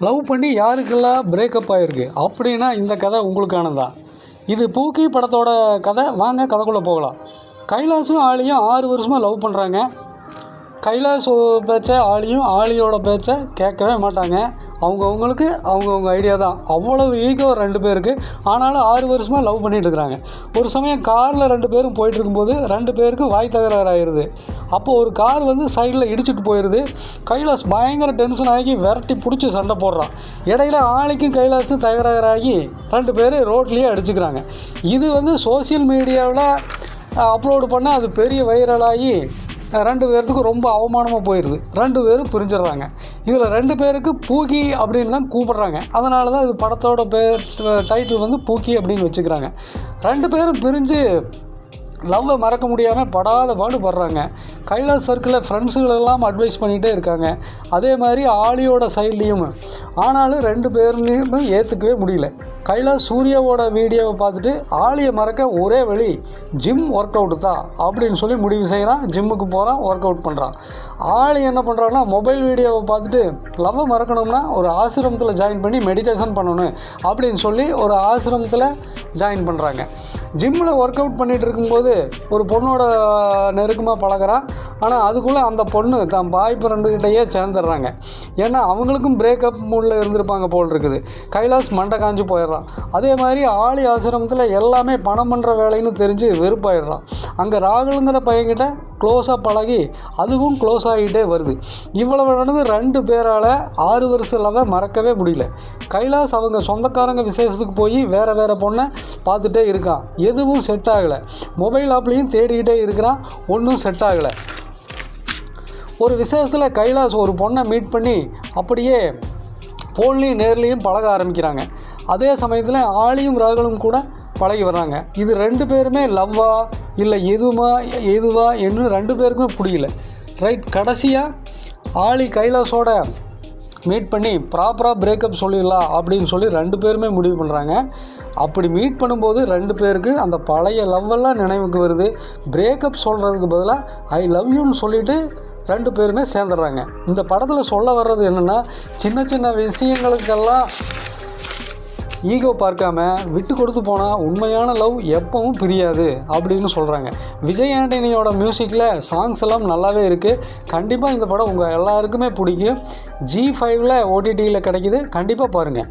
Love பண்ணி யாருக்கெல்லாம் breakup ஆகிருக்கு அப்படின்னா இந்த கதை உங்களுக்கானதா. இது பூக்கி படத்தோட கதை. வாங்க கதைக்குள்ளே போகலாம். கைலாஸும் ஆலியும் 6 வருஷமாக லவ் பண்ணுறாங்க. கைலாஸ் பேச்சை ஆலியோட பேச்சை கேட்கவே மாட்டாங்க. அவங்கவுங்களுக்கு அவங்கவுங்க ஐடியா தான். அவ்வளவு ஈகோ 2 பேருக்கு. ஆனாலும் 6 வருஷமாக லவ் பண்ணிகிட்டு இருக்கிறாங்க. ஒரு சமயம் காரில் 2 பேரும் போயிட்டு இருக்கும்போது 2 பேருக்கும் வாய் தகராறு ஆயிடுது. அப்போது ஒரு கார் சைடில் இடிச்சிட்டு போயிடுது. கைலாஸ் பயங்கர டென்ஷன் ஆகி விரட்டி பிடிச்சி சண்டை போடுறான். இடையில ஆலிக்கும் கைலாஸும் தகராறாகி 2 பேர் ரோட்லேயே அடிச்சுக்கிறாங்க. இது சோசியல் மீடியாவில் அப்லோடு பண்ண அது பெரிய வைரலாகி 2 பேர்த்துக்கும் ரொம்ப அவமானமாக போயிடுது. 2 பேரும் பிரிஞ்சிடுறாங்க. இதில் 2 பேருக்கு பூக்கி அப்படின்னு தான் கூப்பிட்றாங்க. அதனால தான் இது படத்தோட டைட்டில் பூக்கி அப்படின்னு வச்சுக்கிறாங்க. 2 பேரும் பிரிஞ்சு லவ்வை மறக்க முடியாமல் படாத பாடுபடுறாங்க. கைலாஸ் சர்க்கிளில் ஃப்ரெண்ட்ஸுகளெல்லாம் அட்வைஸ் பண்ணிகிட்டே இருக்காங்க. அதே மாதிரி ஆலியோட சைட்லேயும். ஆனாலும் 2 பேருமே ஏற்றுக்கவே முடியல. கைலாஸ் சூர்யாவோட வீடியோவை பார்த்துட்டு ஆலியை மறக்க ஒரே வழி ஜிம் ஒர்க் அவுட்டு தான் அப்படின்னு சொல்லி முடிவு செய்கிறான். ஜிம்முக்கு போகிறான், ஒர்க் அவுட் பண்ணுறான். ஆலி என்ன பண்ணுறான்னா மொபைல் வீடியோவை பார்த்துட்டு லவ்வை மறக்கணும்னா ஒரு ஆசிரமத்தில் ஜாயின் பண்ணி மெடிடேஷன் பண்ணணும் அப்படின்னு சொல்லி ஒரு ஆசிரமத்தில் ஜாயின் பண்ணுறாங்க. ஜிம்மில் ஒர்க் அவுட் பண்ணிகிட்டு இருக்கும்போது ஒரு பொண்ணோட நெருக்கமாக பழகிறான். ஆனால் அதுக்குள்ளே அந்த பொண்ணு தான் பாய் ஃப்ரெண்டுக்கிட்டேயே சேர்ந்துடுறாங்க. ஏன்னா அவங்களுக்கும் பிரேக்கப் மூடில் இருந்திருப்பாங்க போல் இருக்குது. கைலாஸ் மண்டை காஞ்சி போயிடுறான். அதே மாதிரி ஆலி ஆசிரமத்தில் எல்லாமே பணம் பண்ணுற வேலைன்னு தெரிஞ்சு வெறுப்பாயிடுறான். அங்கே ராகுலுங்கிற பையன்கிட்ட க்ளோஸாக பழகி அதுவும் க்ளோஸ் ஆகிட்டே வருது. இவ்வளவு நடந்து 2 பேரால் 6 வருஷம் லவ்வை மறக்கவே முடியல. கைலாஸ் அவங்க சொந்தக்காரங்க விசேஷத்துக்கு போய் வேறு பொண்ணை பார்த்துட்டே இருக்கான். எதுவும் செட் ஆகலை. மொபைல் ஆப்லேயும் தேடிக்கிட்டே இருக்கிறான். ஒன்றும் செட் ஆகலை. ஒரு விசேஷத்தில் கைலாஸ் ஒரு பொண்ணை மீட் பண்ணி அப்படியே ஃபோன்லேயும் நேர்லேயும் பழக ஆரம்பிக்கிறாங்க. அதே சமயத்தில் ஆலியும் ராகுலும் கூட பழகி வர்றாங்க. இது 2 பேருமே லவ்வா இல்லை எதுவா என்று 2 பேருக்குமே புரியல. கடைசியாக ஆலி கைலாஸோட மீட் பண்ணி ப்ராப்பராக பிரேக்கப் சொல்லிடலாம் அப்படின்னு சொல்லி 2 பேருமே முடிவு பண்ணுறாங்க. அப்படி மீட் பண்ணும்போது 2 பேருக்கு அந்த பழைய லவ்வெல்லாம் நினைவுக்கு வருது. பிரேக்கப் சொல்கிறதுக்கு பதிலாக ஐ லவ் யூன்னு சொல்லிவிட்டு 2 பேருமே சேர்ந்துடுறாங்க. இந்த படத்தில் சொல்ல வர்றது என்னென்னா, சின்ன சின்ன விஷயங்களுக்கெல்லாம் ஈகோ பார்க்காம விட்டு கொடுத்து போனால் உண்மையான லவ் எப்பவும் பிரியாது அப்படின்னு சொல்கிறாங்க. விஜய் ஆண்டனியோட மியூசிக்கில் சாங்ஸ் எல்லாம் நல்லாவே இருக்குது. கண்டிப்பாக இந்த படம் உங்கள் எல்லாருக்குமே பிடிக்கும். G5 OTTயில் கிடைக்கிது. கண்டிப்பாக பாருங்கள்.